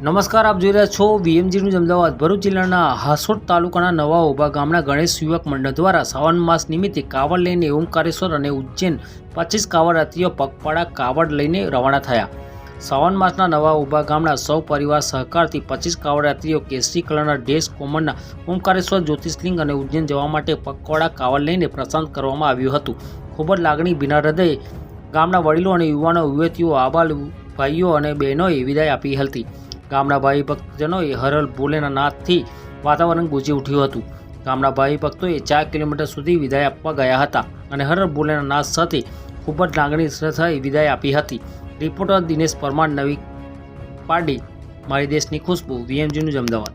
નમસ્કાર, આપ જોઈ રહ્યા છો વીએમજી ન્યૂઝ અમદાવાદ। ભરૂચ જિલ્લાના હાસોટ તાલુકાના નવા ઉભા ગામના ગણેશ યુવક મંડળ દ્વારા શ્રાવણ માસ નિમિત્તે કાવડ લઈને ઓમકારેશ્વર અને ઉજ્જૈન 25 કાવડ યાત્રીઓ પગપાળા કાવડ લઈને રવાના થયા। શ્રાવણ માસના નવા ઉભા ગામના સૌ પરિવાર સહકારથી 25 કાવડ યાત્રીઓ કેસરી કલરના ડ્રેસ કોમનના ઓમકારેશ્વર જ્યોતિર્લિંગ અને ઉજ્જૈન જવા માટે પગપાળા કાવડ લઈને પ્રસ્થાન કરવામાં આવ્યું હતું। ખૂબ જ લાગણી ભીના હૃદયે ગામના વડીલો અને યુવાનો યુવતીઓ આબાલ ભાઈઓ અને બહેનોએ વિદાય આપી હતી। ગામના ભાઈ ભક્તજનોએ હરલ ભોલેનાથથી વાતાવરણ ગુંજી ઉઠ્યું હતું। ગામના ભાઈ ભક્તોએ 4 કિલોમીટર સુધી વિદાય આપવા ગયા હતા અને હરલ ભોલેનાથ સાથે ખૂબ જ લાગણી થઈ વિદાય આપી હતી। રિપોર્ટર દિનેશ પરમાર, નવી પારડી, મારી દેશની ખુશ્બુ, વીએમજી ન્યૂઝ અમદાવાદ।